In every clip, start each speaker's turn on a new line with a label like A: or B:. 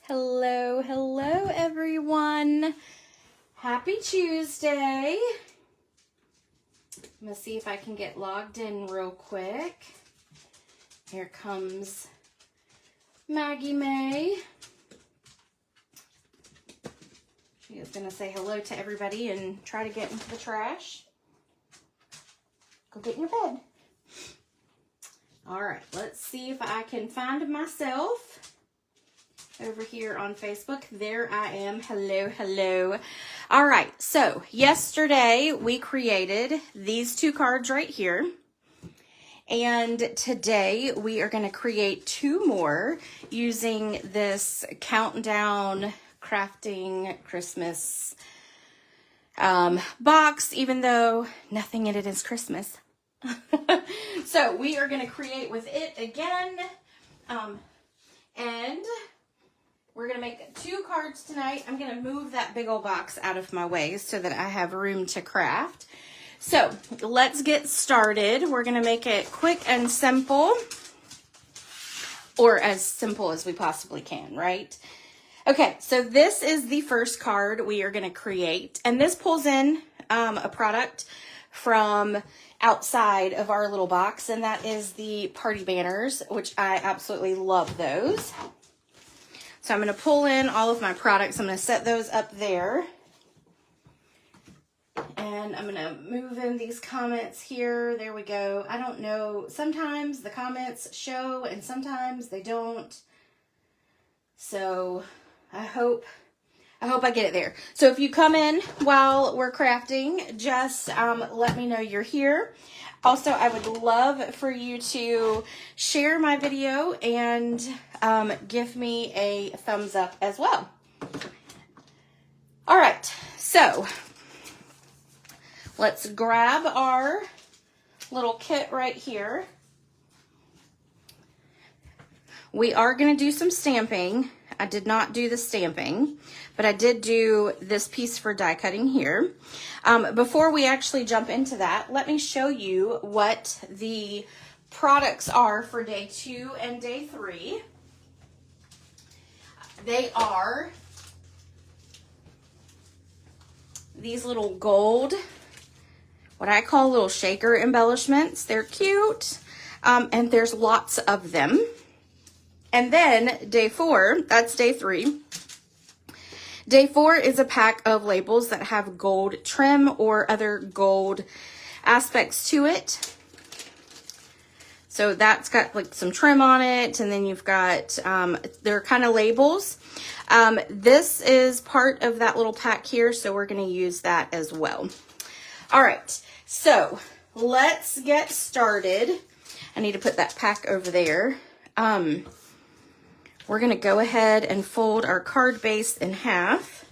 A: Hello, hello everyone. Happy Tuesday. I'm gonna see if I can get logged in real quick. Here comes Maggie May. She is gonna say hello to everybody and try to get into the trash. Go get in your bed. All right, let's see if I can find myself over here on Facebook. There I am. Hello, hello. All right, so yesterday we created these two cards right here. And today we are going to create two more using this countdown crafting Christmas box, even though nothing in it is Christmas. So we are going to create with it again. And we're going to make two cards tonight. I'm going to move that big old box out of my way so that I have room to craft. So let's get started. We're going to make it quick and simple, or as simple as we possibly can, right? Okay, so this is the first card we are going to create. And this pulls in a product from outside of our little box, and that is the party banners, which I absolutely love those. So I'm going to pull in all of my products. I'm going to set those up there. And I'm going to move in these comments here. There we go. I don't know. Sometimes the comments show and sometimes they don't. So I hope I get it there. So if you come in while we're crafting, just let me know you're here. Also, I would love for you to share my video and give me a thumbs up as well. All right, so let's grab our little kit right here. We are going to do some stamping. I did not do the stamping, but I did do this piece for die cutting here. Before we actually jump into that, let me show you what the products are for day 2 and day 3. They are these little gold, what I call little shaker embellishments. They're cute, and there's lots of them. And then day 4, that's day 3. Day 4 is a pack of labels that have gold trim or other gold aspects to it. So that's got like some trim on it, and then you've got, they're kind of labels. This is part of that little pack here, so we're going to use that as well. All right, so let's get started. I need to put that pack over there. We're going to go ahead and fold our card base in half,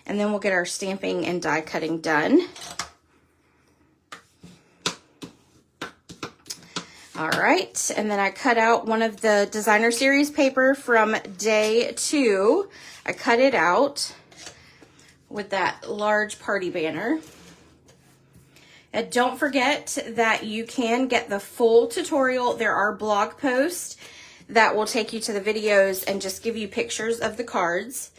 A: and then we'll get our stamping and die cutting done. All right, and then I cut out one of the designer series paper from day 2. I cut it out with that large party banner. And don't forget that you can get the full tutorial. There are blog posts that will take you to the videos and just give you pictures of the cards.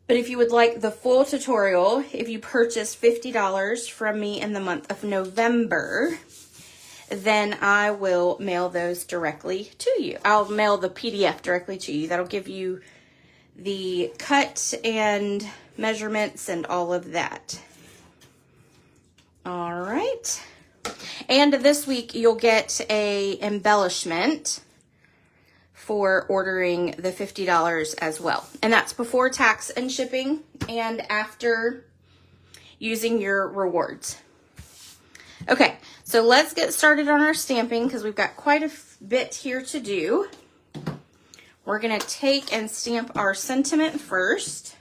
A: But if you would like the full tutorial, if you purchase $50 from me in the month of November, then I will mail those directly to you. I'll mail the PDF directly to you. That'll give you the cut and measurements and all of that. All right. And this week you'll get a embellishment for ordering the $50 as well. And that's before tax and shipping and after using your rewards. Okay, so let's get started on our stamping because we've got quite a bit here to do. We're going to take and stamp our sentiment first.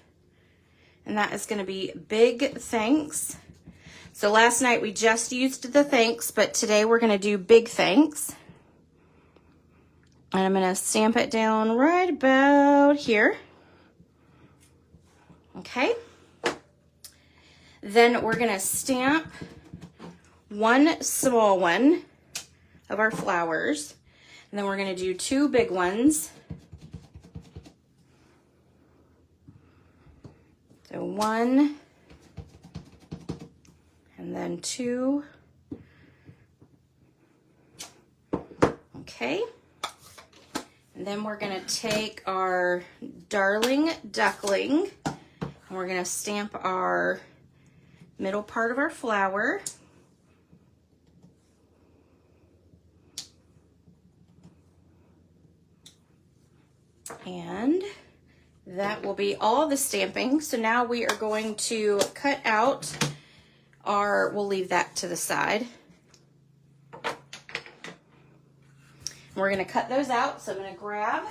A: And that is going to be big thanks. So last night we just used the thanks, but today we're going to do big thanks. And I'm going to stamp it down right about here. Okay. Then we're going to stamp one small one of our flowers. And then we're going to do 2 big ones. So 1, and then 2. Okay. And then we're gonna take our darling duckling and we're gonna stamp our middle part of our flower. And that will be all the stamping. So now we are going to cut out our, we'll leave that to the side. We're gonna cut those out. So I'm gonna grab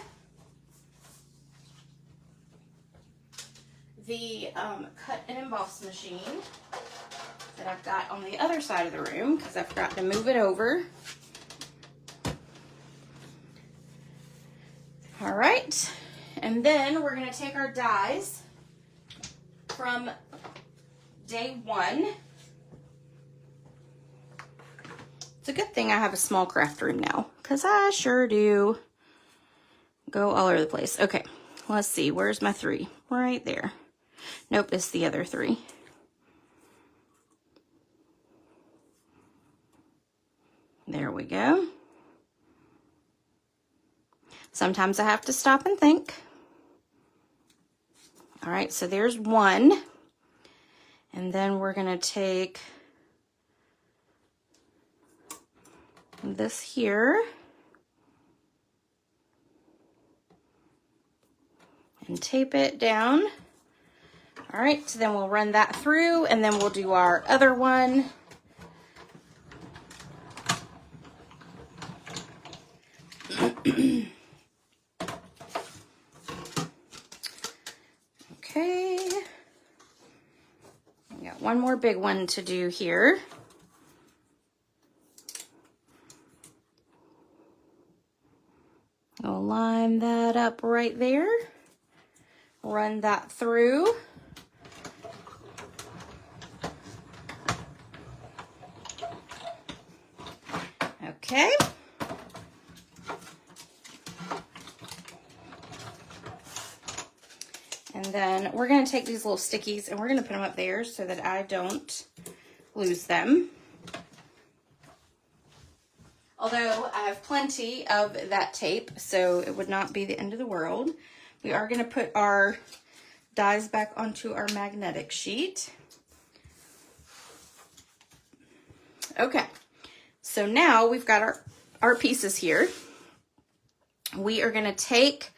A: the cut and emboss machine that I've got on the other side of the room because I forgot to move it over. All right, and then we're gonna take our dies from day 1. It's a good thing I have a small craft room now because I sure do go all over the place. Okay, let's see, where's my 3? Right there. Nope, it's the other 3. There we go. Sometimes I have to stop and think. All right, so there's 1. And then we're gonna take this here and tape it down. All right, so then we'll run that through and then we'll do our other one. Okay, we got one more big one to do here. I'll line that up right there. Run that through. Okay. And then we're going to take these little stickies and we're going to put them up there so that I don't lose them. Although I have plenty of that tape, so it would not be the end of the world. We are going to put our dies back onto our magnetic sheet. Okay, so now we've got our pieces here. We are going to take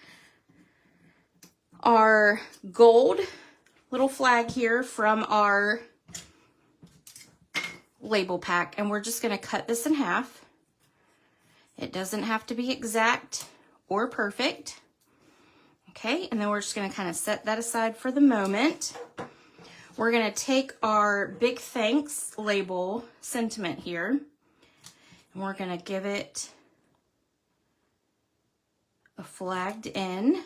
A: our gold little flag here from our label pack, and we're just going to cut this in half. It doesn't have to be exact or perfect. Okay, and then we're just going to kind of set that aside for the moment. We're going to take our Big Thanks label sentiment here, and we're going to give it a flagged in.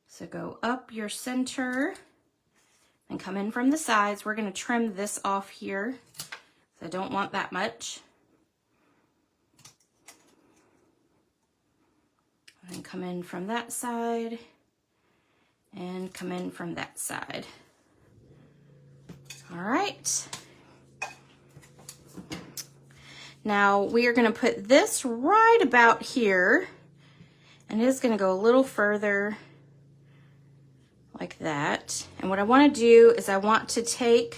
A: So go up your center and come in from the sides. We're going to trim this off here, so I don't want that much. And come in from that side and come in from that side. All right. Now we are going to put this right about here, and it is going to go a little further like that. And what I want to do is I want to take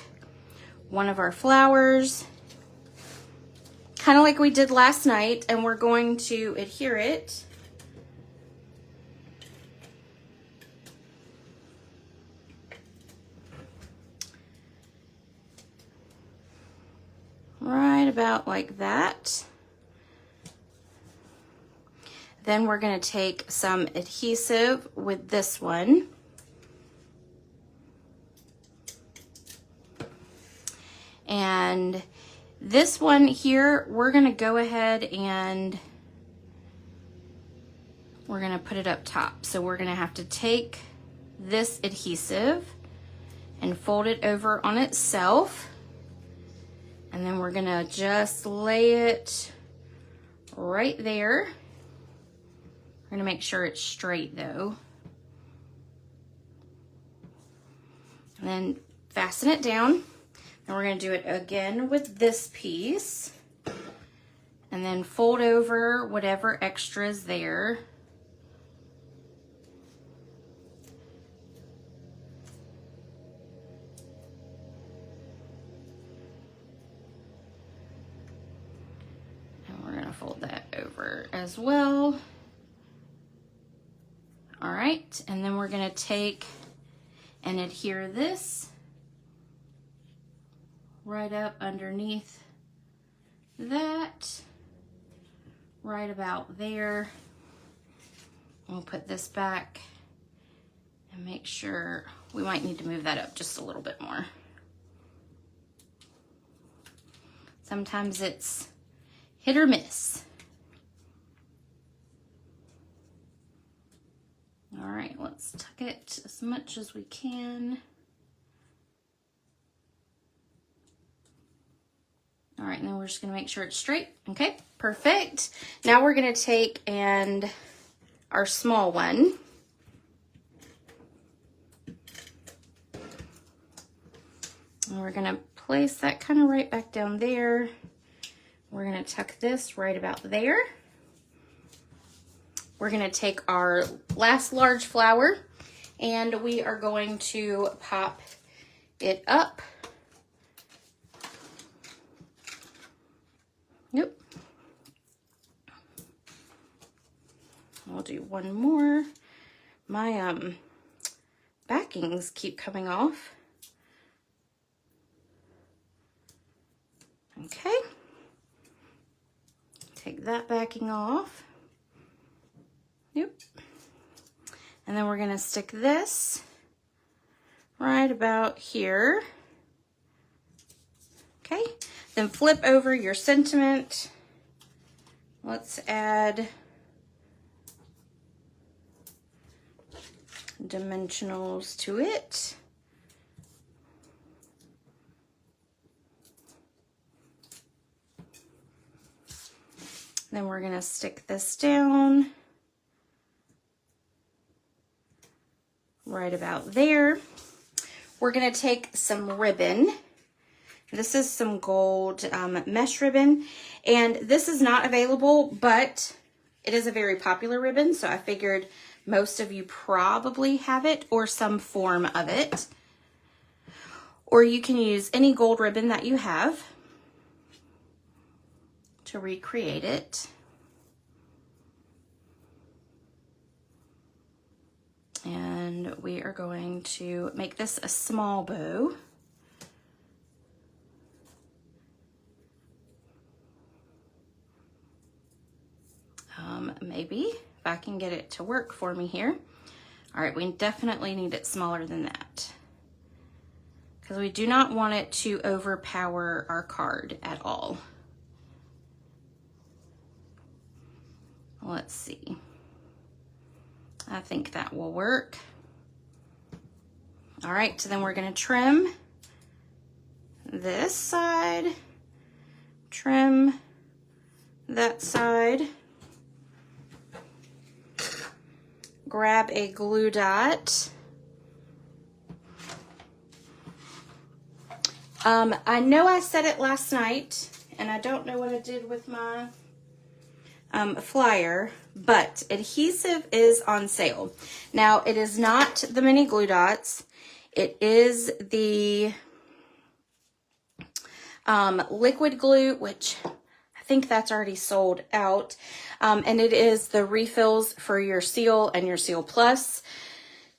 A: one of our flowers, kind of like we did last night, and we're going to adhere it right about like that. Then we're going to take some adhesive with this one. And this one here, we're going to go ahead and we're going to put it up top. So we're going to have to take this adhesive and fold it over on itself. And then we're going to just lay it right there. We're going to make sure it's straight though. And then fasten it down. And we're going to do it again with this piece. And then fold over whatever extra is there. And we're going to fold that over as well. All right, and then we're going to take and adhere this right up underneath that, right about there. We'll put this back and make sure, we might need to move that up just a little bit more. Sometimes it's hit or miss. All right, let's tuck it as much as we can. All right, and then we're just gonna make sure it's straight. Okay, perfect. Now we're gonna take and our small one. And we're gonna place that kind of right back down there. We're gonna tuck this right about there. We're gonna take our last large flower and we are going to pop it up. Yep. I'll do one more. My backings keep coming off. Okay. Take that backing off. Yep. And then we're gonna stick this right about here. Okay. Then flip over your sentiment. Let's add dimensionals to it. Then we're gonna stick this down right about there. We're gonna take some ribbon. This is some gold mesh ribbon, and this is not available, but it is a very popular ribbon, so I figured most of you probably have it or some form of it. Or you can use any gold ribbon that you have to recreate it. And we are going to make this a small bow. Maybe if I can get it to work for me here. All right, we definitely need it smaller than that because we do not want it to overpower our card at all. Let's see. I think that will work. All right, so then we're going to trim this side, trim that side, grab a glue dot. I know I said it last night, and I don't know what I did with my flyer, but adhesive is on sale. Now, it is not the mini glue dots. It is the liquid glue, which I think that's already sold out. And it is the refills for your Seal and your Seal Plus.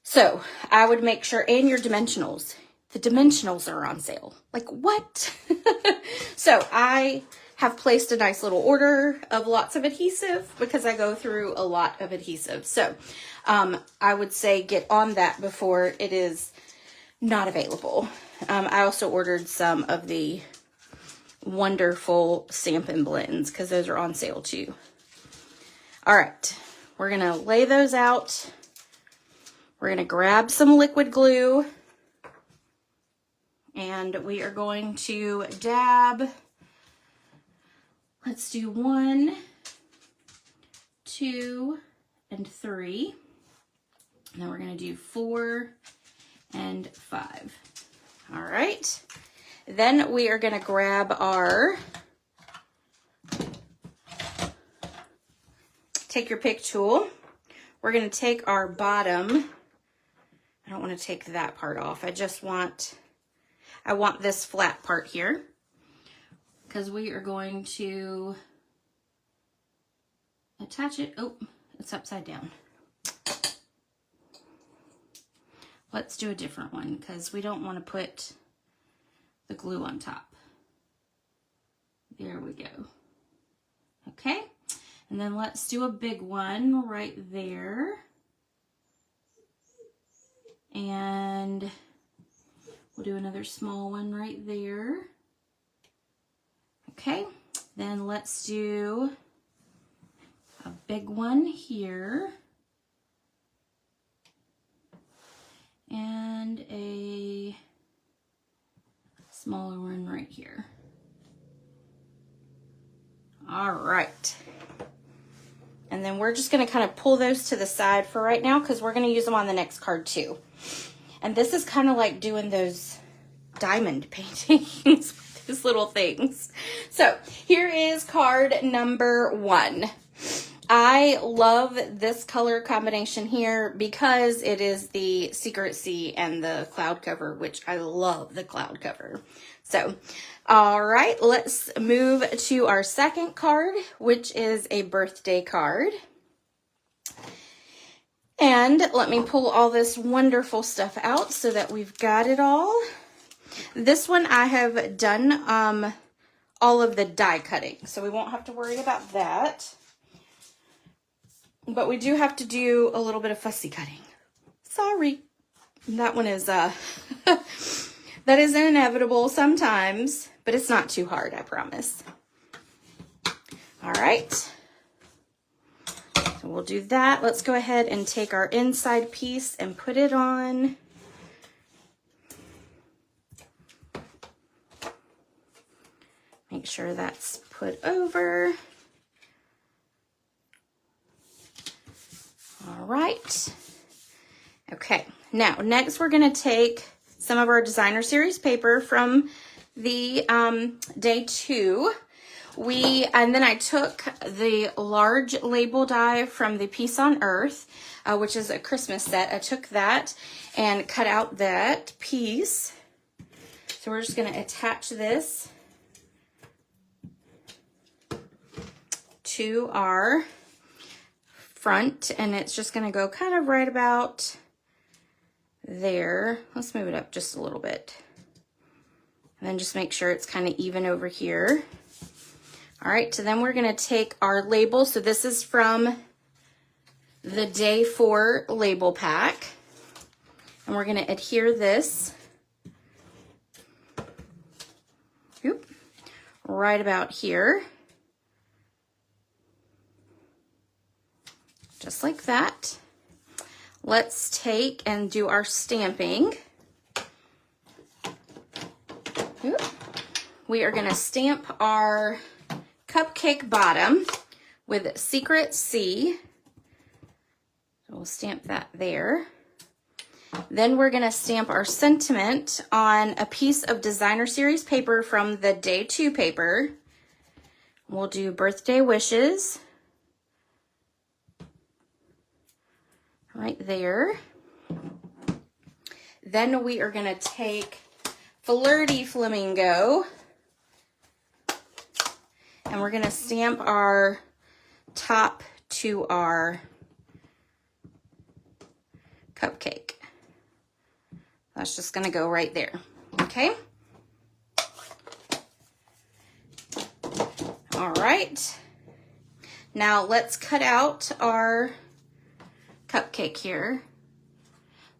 A: So I would make sure, and your dimensionals. The dimensionals are on sale. Like, what? So I have placed a nice little order of lots of adhesive because I go through a lot of adhesive. So I would say get on that before it is not available. I also ordered some of the wonderful Stampin' blends because those are on sale too. All right, we're gonna lay those out. We're gonna grab some liquid glue and we are going to dab. Let's do 1, 2, and 3. And then we're gonna do 4 and 5. All right. Then we are going to grab our, take your pick tool. We're going to take our bottom. I don't want to take that part off. I want this flat part here, because we are going to attach it. Oh, it's upside down. Let's do a different one, because we don't want to put the glue on top. There we go. Okay, and then let's do a big one right there. And we'll do another small one right there. Okay, then let's do a big one here. And a smaller one right here. All right. And then we're just going to kind of pull those to the side for right now, because we're going to use them on the next card too. And this is kind of like doing those diamond paintings with these little things. So here is card number 1. I love this color combination here because it is the Secret Sea and the cloud cover, which I love the cloud cover. So, all right, let's move to our second card, which is a birthday card. And let me pull all this wonderful stuff out so that we've got it all. This one I have done all of the die cutting, so we won't have to worry about that. But we do have to do a little bit of fussy cutting. Sorry. That one is, that is inevitable sometimes, but it's not too hard, I promise. All right. So we'll do that. Let's go ahead and take our inside piece and put it on. Make sure that's put over. All right. Okay. Now, next we're going to take some of our designer series paper from the day 2. And then I took the large label die from the Peace on Earth, which is a Christmas set. I took that and cut out that piece. So we're just going to attach this to our front, and it's just going to go kind of right about there. Let's move it up just a little bit. And then just make sure it's kind of even over here. All right, so then we're going to take our label. So this is from the day 4 label pack. And we're going to adhere this right about here. Just like that. Let's take and do our stamping. We are going to stamp our cupcake bottom with Secret Sea. So we'll stamp that there. Then we're going to stamp our sentiment on a piece of designer series paper from the day 2 paper. We'll do birthday wishes. Right there. Then we are going to take Flirty Flamingo, and we're going to stamp our top to our cupcake. That's just going to go right there. Okay. All right. Now let's cut out our cupcake here.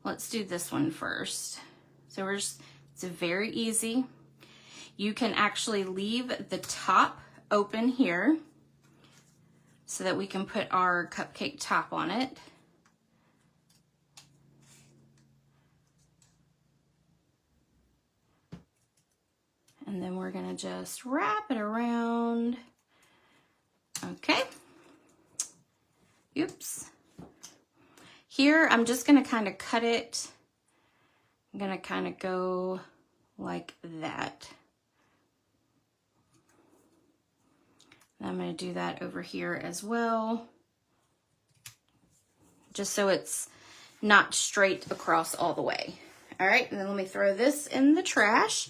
A: Let's do this one first. So it's very easy. You can actually leave the top open here so that we can put our cupcake top on it. And then we're going to just wrap it around. Okay. Oops. Here, I'm just going to kind of cut it I'm gonna kind of go like that. And I'm gonna do that over here as well, just so it's not straight across all the way. All right, and then let me throw this in the trash.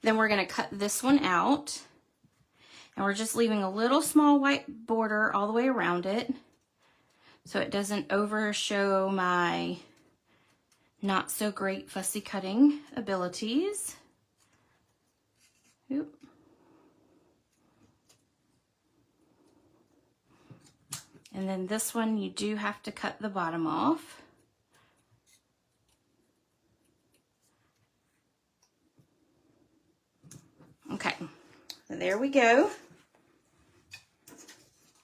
A: Then we're gonna cut this one out. And we're just leaving a little small white border all the way around it so it doesn't overshow my not so great fussy cutting abilities. Oop. And then this one, you do have to cut the bottom off. Okay, so there we go.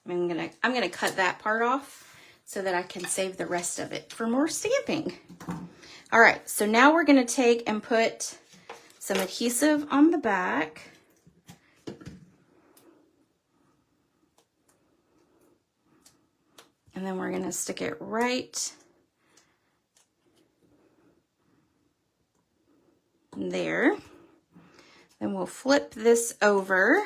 A: I'm gonna cut that part off so that I can save the rest of it for more stamping. All right, so now we're gonna take and put some adhesive on the back. And then we're gonna stick it right there. Then we'll flip this over,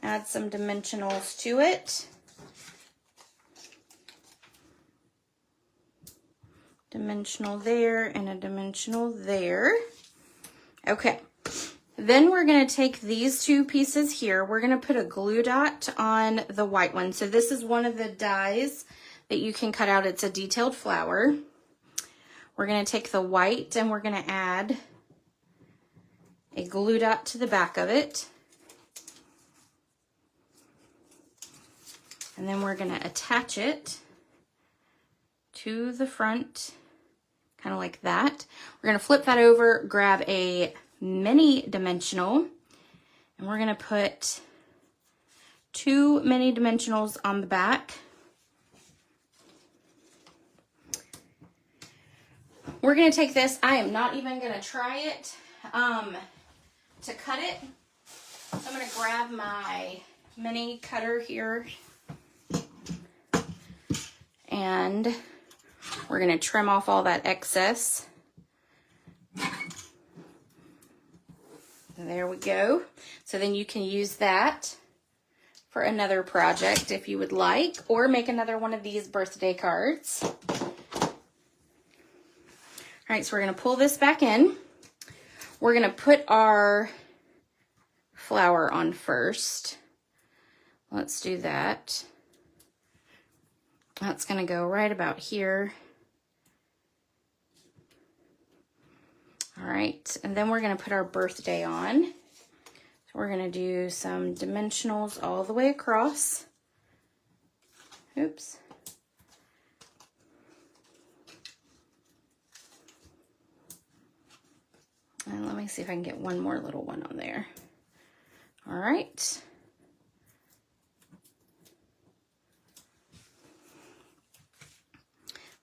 A: add some dimensionals to it. Dimensional there and a dimensional there. Okay, then we're gonna take these two pieces here. We're gonna put a glue dot on the white one. So this is one of the dies that you can cut out. It's a detailed flower. We're gonna take the white and we're gonna add a glue dot to the back of it. And then we're gonna attach it to the front, kind of like that. We're gonna flip that over, grab a mini dimensional, and we're gonna put 2 mini dimensionals on the back. We're gonna take this, I am not even gonna try it to cut it. So I'm gonna grab my mini cutter here and we're gonna trim off all that excess. There we go. So then you can use that for another project if you would like, or make another one of these birthday cards. All right, so we're gonna pull this back in. We're gonna put our flower on first. Let's do that. That's gonna go right about here. All right, and then we're gonna put our birthday on. So we're gonna do some dimensionals all the way across. Oops. And let me see if I can get one more little one on there. All right.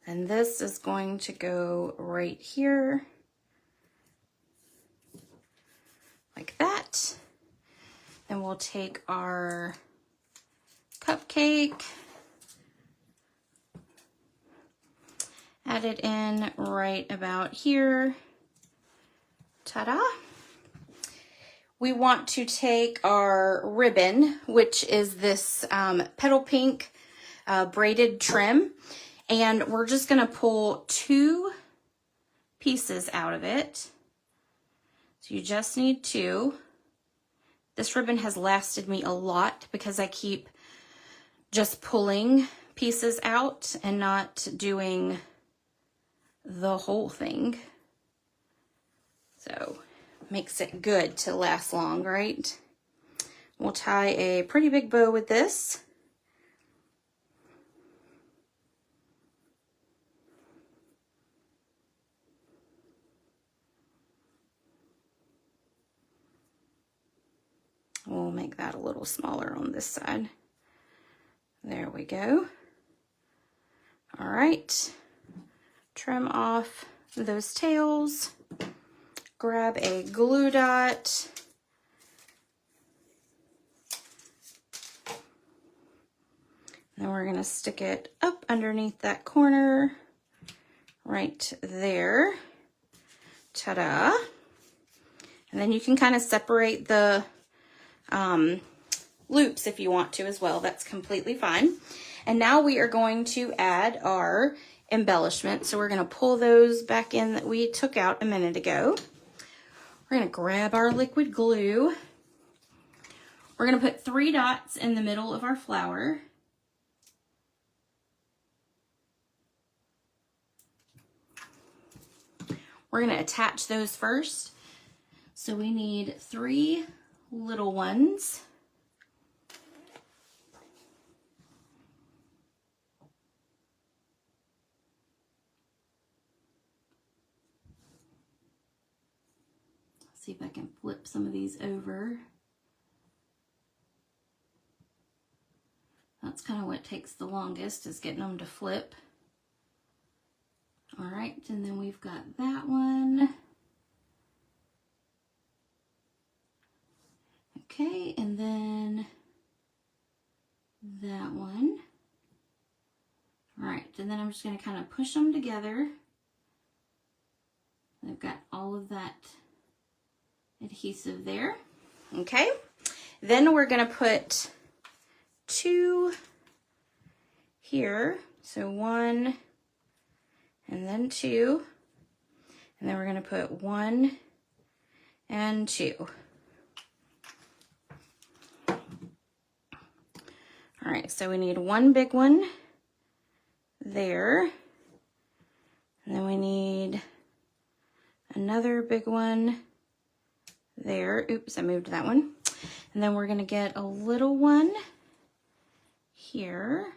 A: And this is going to go right here, like that. Then we'll take our cupcake, add it in right about here. Ta-da! We want to take our ribbon, which is this petal pink braided trim, and we're just gonna pull 2 pieces out of it. So you just need 2. This ribbon has lasted me a lot because I keep just pulling pieces out and not doing the whole thing. So makes it good to last long, right? We'll tie a pretty big bow with this. We'll make that a little smaller on this side. There we go. All right, trim off those tails. Grab a glue dot. Then we're gonna stick it up underneath that corner right there. Ta-da. And then you can kind of separate the loops if you want to as well. That's completely fine. And now we are going to add our embellishment. So we're going to pull those back in that we took out a minute ago. We're going to grab our liquid glue. We're going to put 3 dots in the middle of our flower. We're going to attach those first. So we need 3 little ones. See if I can flip some of these over. That's kind of what takes the longest, is getting them to flip. All right, and then we've got that one. Okay, and then that one. All right, and then I'm just going to kind of push them together. I've got all of that adhesive there. Okay, then we're going to put 2 here. So 1 and then 2. And then we're going to put 1 and 2. All right, so we need 1 big one there. And then we need another big one there. Oops, I moved that one. And then we're going to get a little one here.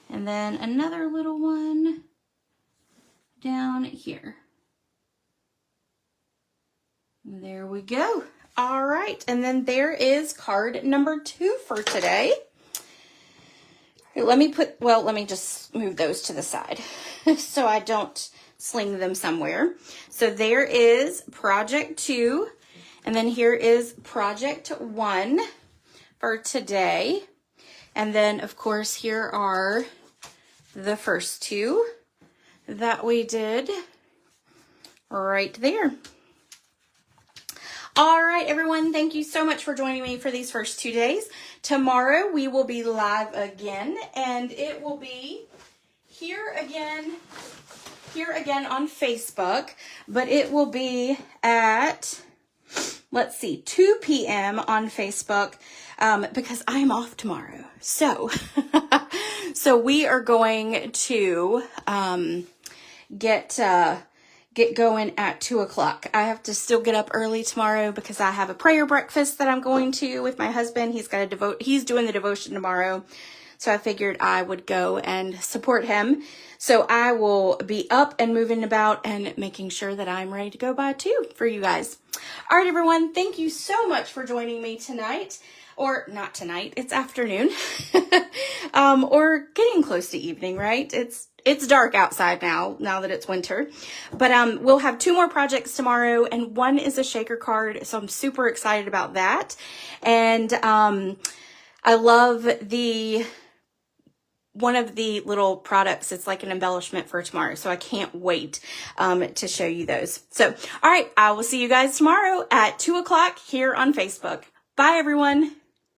A: And then another little one down here. There we go. All right, and then there is card number 2 for today. Let me just move those to the side so I don't sling them somewhere. So there is project 2, and then here is project 1 for today. And then of course here are the first 2 that we did right there. All right, everyone, thank you so much for joining me for these first 2 days. Tomorrow we will be live again, and it will be here again on Facebook, but it will be at, let's see, 2 p.m. on Facebook, because I'm off tomorrow. So, so we are going to get going at 2 o'clock. I have to still get up early tomorrow because I have a prayer breakfast that I'm going to with my husband. He's doing the devotion tomorrow. So I figured I would go and support him. So I will be up and moving about and making sure that I'm ready to go by 2 for you guys. All right, everyone. Thank you so much for joining me tonight. Or not tonight, it's afternoon. Or getting close to evening, right? It's dark outside now that it's winter. But we'll have 2 more projects tomorrow, and one is a shaker card, so I'm super excited about that. And I love one of the little products. It's like an embellishment for tomorrow, so I can't wait to show you those. So, all right, I will see you guys tomorrow at 2 o'clock here on Facebook. Bye, everyone.